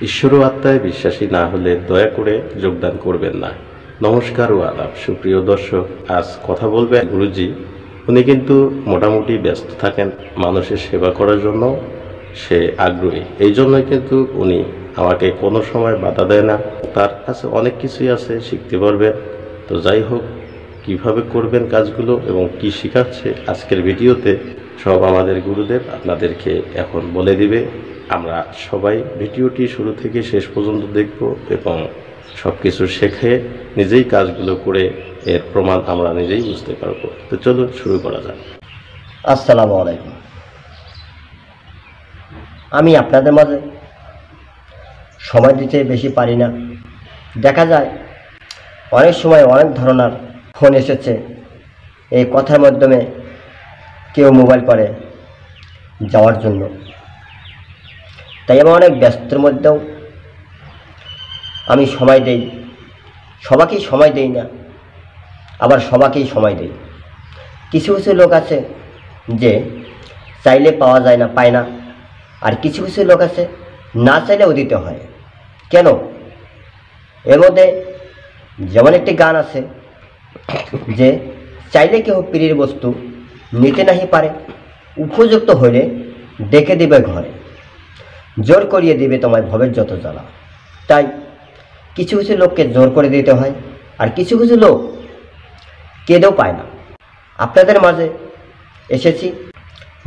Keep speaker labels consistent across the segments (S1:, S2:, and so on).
S1: ঈশ্বর ও আত্মায় বিশ্বাসী না হলে দয়া করে যোগদান করবেন না। নমস্কার ও আদাব সুপ্রিয় দর্শক, আজ কথা বলবে গুরুজি। উনি কিন্তু মোটামুটি ব্যস্ত থাকেন, মানুষের সেবা করার জন্য সে আগ্রহী। এই জন্যই কিন্তু উনি আমাকে কোনো সময় বাধা দেয় না। তার কাছে অনেক কিছুই আছে, শিখতে পারবেন। তো যাই হোক, কিভাবে করবেন কাজগুলো এবং কি শেখাচ্ছে আজকের ভিডিওতে সব আমাদের গুরুদেব আপনাদেরকে এখন বলে দিবে। আমরা সবাই ভিডিওটি শুরু থেকে শেষ পর্যন্ত দেখব এবং সব কিছু শেখে নিজেই কাজগুলো করে এর প্রমাণ আমরা নিজেই বুঝতে পারবো। তো চলুন শুরু করা যাক।
S2: আসসালামু আলাইকুম। আমি আপনাদের মাঝে সময় দিতে বেশি পারি না। দেখা যায় অনেক সময় অনেক ধরনের ফোন এসেছে, এই কথার মাধ্যমে কেউ মোবাইল করে যাওয়ার জন্য। তাই আমি অনেক ব্যস্তের মধ্যেও আমি সময় দেই। সবাইকেই সময় দেই না, আবার সবাইকেই সময় দেই। কিছু কিছু লোক আছে যে চাইলে পাওয়া যায় না, পায় না। আর কিছু কিছু লোক আছে না চাইলেও দিতে হয়। কেন? এর মধ্যে যেমন একটি গান আছে যে চাইলে কেউ পীরের বস্তু নিতে নাহি পারে, উপযুক্ত হইলে ডেকে দিবে ঘরে, জোর করিয়ে দিবে তোমায় ভবের যত জ্বালা। তাই কিছু কিছু লোককে জোর করে দিতে হয়, আর কিছু কিছু লোক কেঁদেও পায় না। আপনাদের মাঝে এসেছি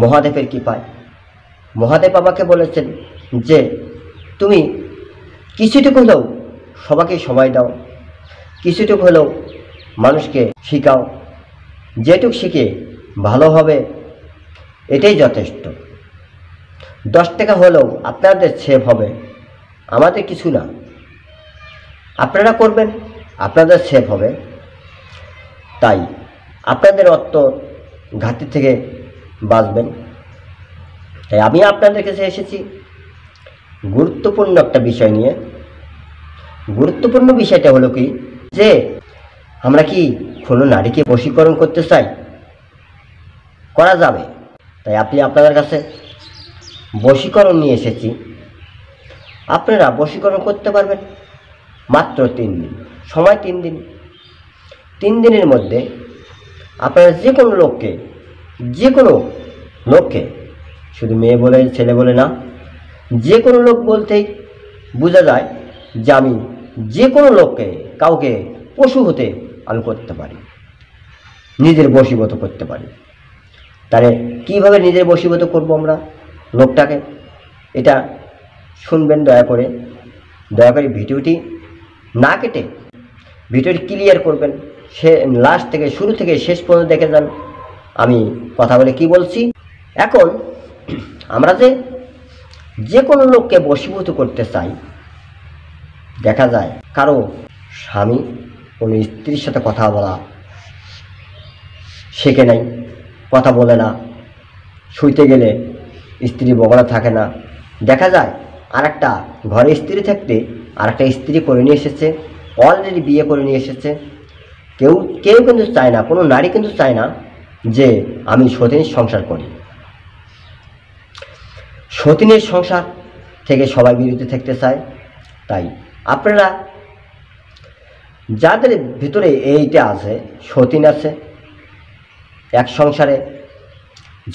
S2: মহাদেবের কৃপায়। মহাদেব আমাকে বলেছেন যে তুমি কিছুটুকু হলেও সবাইকে সময় দাও, কিছুটুকু হলেও মানুষকে শিখাও। যেটুক শিখে ভালো হবে এটাই যথেষ্ট। 10 টাকা হলেও আপনাদের সেভ হবে, আমাদের কিছু না। আপনারা করবেন, আপনাদের সেভ হবে। তাই আপনাদের অর্থ ঘাটতি থেকে বাঁচবেন। তাই আমি আপনাদের কাছে এসেছি গুরুত্বপূর্ণ একটা বিষয় নিয়ে। গুরুত্বপূর্ণ বিষয়টা হলো কি, যে আমরা কি কোনো নারীকে বশীকরণ করতে চাই? করা যাবে। তাই আপনি আপনাদের কাছে বশীকরণ নিয়ে এসেছি। আপনারা বশীকরণ করতে পারবেন মাত্র 3 দিন সময়। 3 দিন, 3 দিনের মধ্যে আপনারা যে কোনো লোককে, শুধু মেয়ে বলে ছেলে বলে না, যে কোনো লোক বলতেই বোঝা যায় যে আমি যে কোনো লোককে, কাউকে পশু হতে আমি করতে পারি, নিজের বশীভূত করতে পারি। তাহলে কীভাবে নিজের বশীভূত করব আমরা লোকটাকে, এটা শুনবেন দয়া করে। ভিডিওটি না কেটে ভিডিওটি ক্লিয়ার করবেন। সে লাস্ট থেকে শুরু থেকে শেষ পর্যন্ত দেখে যান আমি কথা বলে কি বলছি। এখন আমরা যে কোনো লোককে বশীভূত করতে চাই, দেখা যায় কারো স্বামী কোনো স্ত্রীর সাথে কথা বলা শেখে নাই, কথা বলে না, শুইতে গেলে স্ত্রী বগলা থাকে না। দেখা যায় আরেকটা ঘরে স্ত্রী থাকতে আরেকটা স্ত্রী করে নিয়ে এসেছে, অলরেডি বিয়ে করে নিয়ে এসেছে। কেউ কিন্তু চায় না, কোনো নারী কিন্তু চায় না যে আমি সতীনের সংসার করি। সতীনের সংসার থেকে সবাই বিরত থাকতে চায়। তাই আপনারা যাদের ভিতরে এইটা আছে, সতীন আছে, এক সংসারে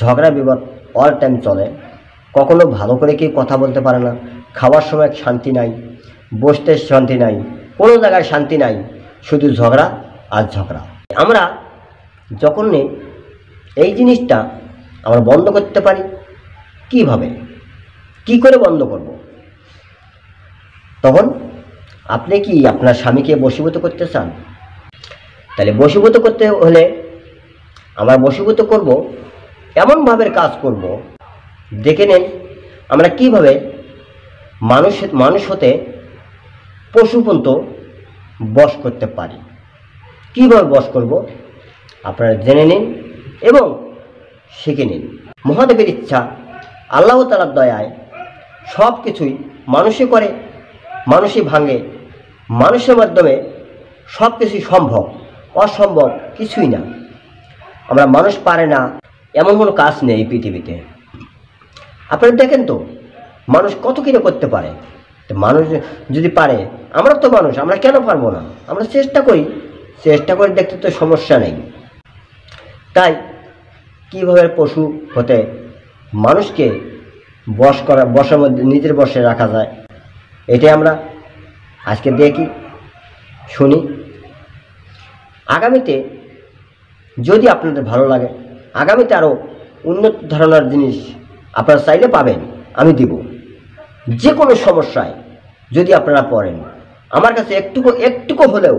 S2: ঝগড়া বিবাদ অল টাইম চলে, কখনো ভালো করে কেউ কথা বলতে পারে না, খাওয়ার সময় শান্তি নাই, বসতে শান্তি নাই, কোনো জায়গায় শান্তি নাই, শুধু ঝগড়া আর ঝগড়া। আমরা যখন এই জিনিসটা আমরা বন্ধ করতে পারি, কিভাবে, কি করে বন্ধ করব? তখন আপনি কি আপনার স্বামীকে বশীভূত করতে চান? তাহলে বশীভূত করতে হলে আমরা বশীভূত করব, এমনভাবে কাজ করব, দেখে নেন আমরা কিভাবে মানুষ হতে পশু পর্যন্ত বশ করতে পারি। কিভাবে বশ করব আপনারা জেনে নিন এবং শিখে নিন। মহাদেবের ইচ্ছা, আল্লাহ তাআলার দয়ায় সব কিছুই মানুষই করে, মানুষই ভাঙে, মানুষের মাধ্যমে সব কিছুই সম্ভব, অসম্ভব কিছুই না। আমরা মানুষ পারে না এমন কোনো কাজ নেই পৃথিবীতে। আপনারা দেখেন তো মানুষ কত কিছু করতে পারে, তো মানুষ যদি পারে, আমরা তো মানুষ, আমরা কেন পারবো না? আমরা চেষ্টা করে দেখতে তো সমস্যা নেই। তাই কীভাবে পশু হতে মানুষকে বশের মধ্যে নিজের বশে রাখা যায়, এটাই আমরা আজকে দেখি, শুনি। আগামীতে যদি আপনাদের ভালো লাগে, আগামীতে আরও উন্নত ধরনের জিনিস আপনারা চাইলে পাবেন, আমি দিব। যে কোনো সমস্যায় যদি আপনারা পড়েন, আমার কাছে একটুকু হলেও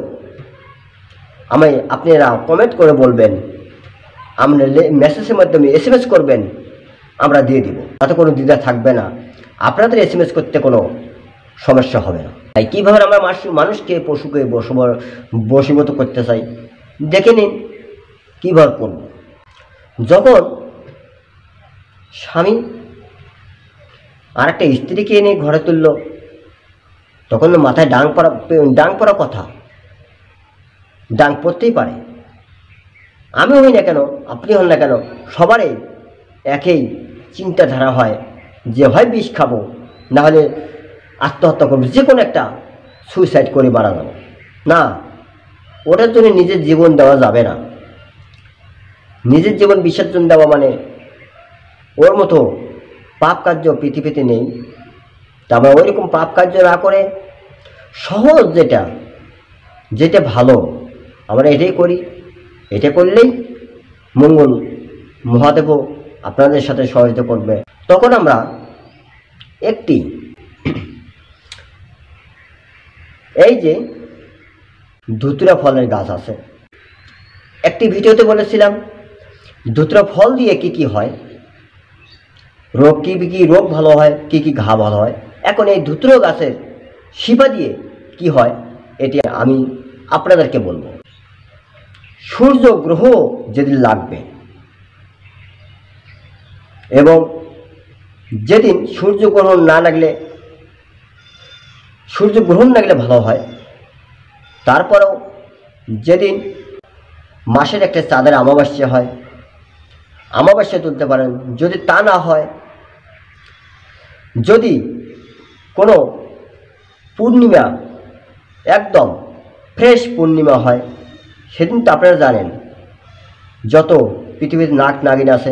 S2: আপনারা কমেন্ট করে বলবেন, আমরা মেসেজের মাধ্যমে SMS করবেন, আমরা দিয়ে দিব। তাতে কোনো দ্বিধা থাকবে না, আপনাদের SMS করতে কোনো সমস্যা হবে না। তাই কীভাবে আমরা মানুষকে পশুকে বশীভূত করতে চাই দেখে নিন কীভাবে করব। যখন স্বামী আর একটা স্ত্রীকে এনে ঘরে তুলল, তখন মাথায় ডাং পড়া কথা, ডাং পড়তেই পারে। আমি হই না কেন, আপনি হন না কেন, সবারই একই চিন্তাধারা হয় যে হয় বিষ খাবো, না হলে আত্মহত্যা করবো, যে কোনো একটা সুইসাইড করে মারা যাবো। না, ওটার জন্য নিজের জীবন দেওয়া যাবে না। নিজের জীবন বিসর্জন দেওয়া মানে ওর মতো পাপ কার্য পৃথিবীতে নেই। তা আমরা ওইরকম পাপ কার্য না করে সহজ যেটা ভালো আমরা এটাই করি। এটা করলেই মঙ্গল, মহাদেবও আপনাদের সাথে সহযোগিতা করবে। তখন আমরা একটি এই যে ধুতুরা ফলের গাছ আছে, একটি ভিডিওতে বলেছিলাম ধুতুরা ফল দিয়ে কি হয়, রোগ কি রোগ ভালো হয়, কি ঘা ভালো হয়। এখন এই ধুতুরা গাছের শিপা দিয়ে কি হয়, এটি আমি আপনাদেরকে বলবো। সূর্য গ্রহ যেদিন লাগবে এবং যেদিন সূর্যগ্রহণ না লাগলে ভালো হয়। তারপরেও যেদিন মাসের একটা চাঁদের অমাবস্যা হয়, অমাবস্যা তুলতে পারেন। যদি তা না হয়, যদি কোনো পূর্ণিমা, একদম ফ্রেশ পূর্ণিমা হয়, সেদিন তো আপনারা জানেন যত পৃথিবীতে নাগ নাগিন আছে,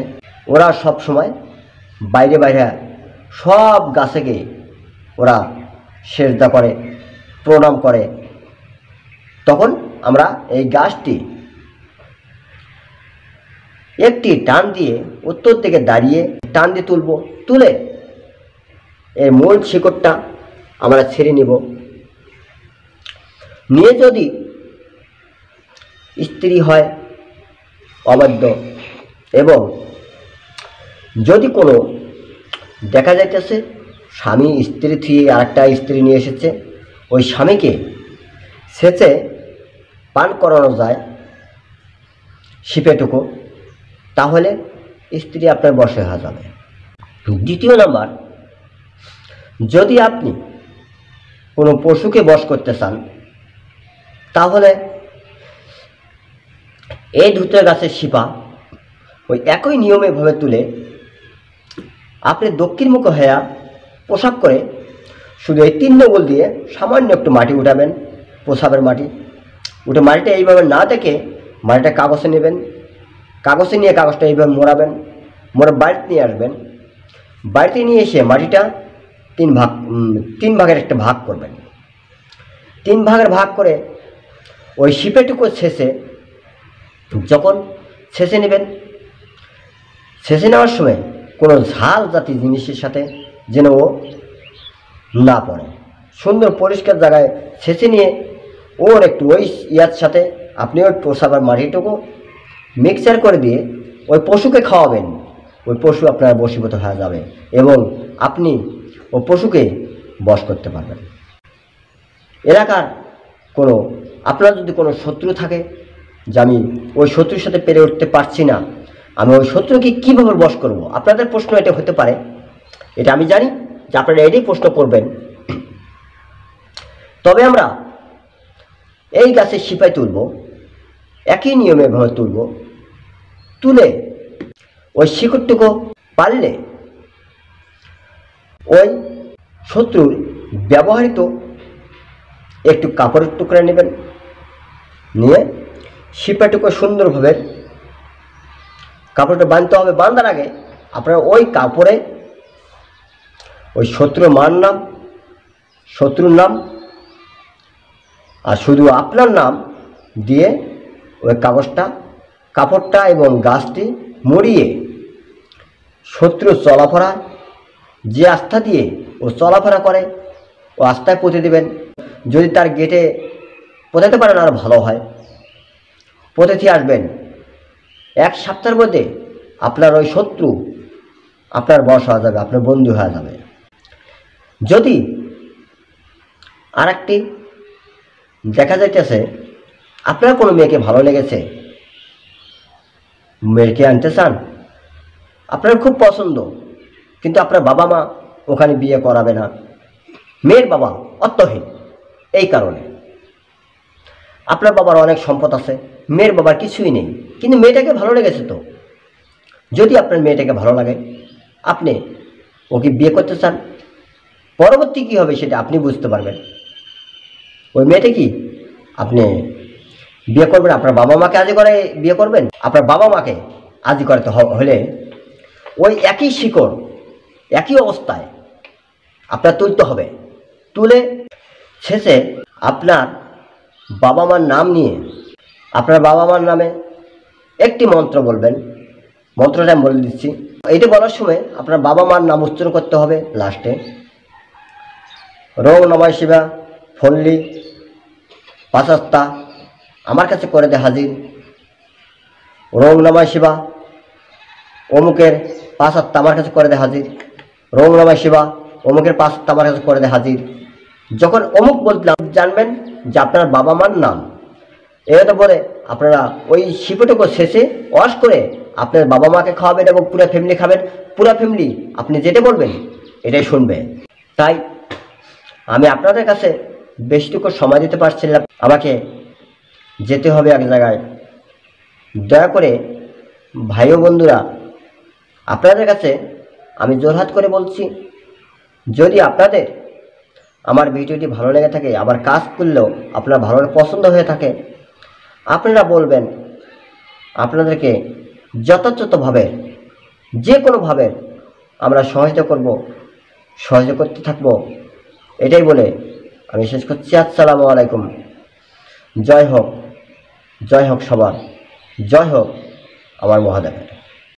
S2: ওরা সব সময় বাইরে সব গাছে গিয়ে ওরা সেজদা করে, প্রণাম করে। তখন আমরা এই গাছটি একটি টান দিয়ে উত্তর দিকে দাঁড়িয়ে টান দিয়ে তুলে এর মূল শিকড়টা আমরা ছেড়ে নিয়ে যদি স্ত্রী হয় অবাধ্য, এবং যদি কোনো দেখা যাইতেছে স্বামী স্ত্রী থুয়ে আরেকটা স্ত্রী নিয়ে এসেছে, ওই স্বামীকে সেচে পান করানো যায় শিপেটুকু, তাহলে স্ত্রী আপনার বশে হয়ে যাবে। দ্বিতীয় নাম্বার, যদি আপনি কোনো পশুকে বশ করতে চান, তাহলে এই ধুতুরা গাছের শিপা ওই একই নিয়মে ভাবে তুলে আপনি দক্ষিণ মুখ হয়ে প্রসাব করে শুধু এই 3 নঙ্গল দিয়ে সামান্য একটু মাটি উঠাবেন, প্রসাবের মাটি উঠে মাটিটা এইভাবে না দেখে মাটিটা কাগজে নেবেন, কাগজে নিয়ে কাগজটা এইভাবে মোড়াবেন, বাড়িতে নিয়ে আসবেন। বাড়িতে নিয়ে এসে মাটিটা 3 ভাগের একটা ভাগ করবেন। 3 ভাগের ভাগ করে ওই শিপেটুকু যখন ছেঁচে নেবেন, ছেঁচে নেওয়ার সময় কোনো ঝাল জাতীয় জিনিসের সাথে যেন ও না পড়ে, সুন্দর পরিষ্কার জায়গায় ছেঁচে নিয়ে ওর একটু ওই ইয়ার সাথে আপনি ওই প্রসাবের মাটিটুকু মিক্সচার করে দিয়ে ওই পশুকে খাওয়াবেন। ওই পশু আপনার বশীভূত হয়ে যাবে এবং আপনি ওই পশুকে বশ করতে পারবেন। এলাকার আপনার যদি কোনো শত্রু থাকে যে আমি ওই শত্রুর সাথে পেরে উঠতে পারছি না, আমি ওই শত্রুকে কীভাবে বশ করব, আপনাদের প্রশ্ন এটা হতে পারে। এটা আমি জানি যে আপনারা এটাই প্রশ্ন করবেন। তবে আমরা এই গাছের শিপায় তুলব, একই নিয়মে ভাবে তুলে ওই শিকড়টুকু পারলে ওই শত্রুর ব্যবহৃত একটু কাপড়ের টুকরা নেবেন, নিয়ে শিপাটুকু সুন্দরভাবে কাপড়টা বাঁধতে হবে। বাঁধার আগে আপনারা ওই কাপড়ে ওই শত্রুর নাম, শত্রুর নাম আর শুধু আপনার নাম দিয়ে ওই কাপড়টা এবং গাছটি মুড়িয়ে শত্রু চলাফেরা যে আস্থা দিয়ে ও চলাফেরা করে ও আস্থায় পুঁতে দেবেন। যদি তার গেটে পোঁতাতে পারেন আর ভালো হয়, পুঁতে আসবেন। 1 সপ্তাহের মধ্যে আপনার ওই শত্রু আপনার বশ হয়ে যাবে, আপনার বন্ধু হয়ে যাবে। যদি আর একটি দেখা যাইতেছে আপনার কোনো মেয়েকে ভালো লেগেছে, মেয়েকে আনতে চান, আপনার খুব পছন্দ, কিন্তু আপনার বাবা মা ওখানে বিয়ে করাবে না, মেয়ের বাবা অর্থহীন, এই কারণে আপনার বাবার অনেক সম্পদ আছে, মেয়ের বাবার কিছুই নেই, কিন্তু মেয়েটাকে ভালো লেগেছে। তো যদি আপনার মেয়েটাকে ভালো লাগে, আপনি ওকে বিয়ে করতে চান, পরবর্তী কী হবে সেটা আপনি বুঝতে পারবেন। ওই মেয়েটা কি আপনি বিয়ে করবেন, আপনার বাবা মাকে আজই করে বিয়ে করবেন। আপনার বাবা মাকে আজই করতে হলে ওই একই শিকড় একই অবস্থায় আপনার তুলতে হবে। তুলে শেষে আপনার বাবা মার নাম নিয়ে আপনার বাবা মার নামে একটি মন্ত্র বলবেন। মন্ত্রটা আমি বলে দিচ্ছি। এইটা বলার সময় আপনার বাবা মার নাম উচ্চারণ করতে হবে লাস্টে। রোম নমঃ শিবা ফল্লি 5 আস্তা আমার কাছে করে দে হাজির। রোম নমঃ শিবা অমুকের 5 আস্তা আমার কাছে করে দে হাজির। রোম নমঃ শিবা অমুকের 5 আস্তা আমার কাছে করে দে হাজির। যখন অমুক বললাম জানবেন যে আপনার বাবা মার নাম। এটা বলে আপনারা ওই শিপটুকু শেষে ওয়াশ করে আপনার বাবা মাকে খাওয়াবেন এবং পুরো ফ্যামিলি খাবেন। পুরো ফ্যামিলি আপনি যেটা বলবেন এটাই শুনবে। তাই আমি আপনাদের কাছে বেশটুকু সময় দিতে পারছি না, আমাকে যেতে হবে এক জায়গায়। দয়া করে ভাই ও বন্ধুরা, আপনাদের কাছে আমি জোরহাত করে বলছি, যদি আপনাদের আমার ভিডিওটি ভালো লেগে থাকে, আবার কাজ করলেও আপনার ভালো পছন্দ হয়ে থাকে, আপনারা বলবেন। আপনাদেরকে যথাযথভাবে যে কোনোভাবে আমরা সহায়তা করব, সহায়তা করতে থাকব, এটাই বলে আমি শেষ করছি। আসসালামু আলাইকুম। জয় হোক সবার, জয় হোক আমার মহাদেবের।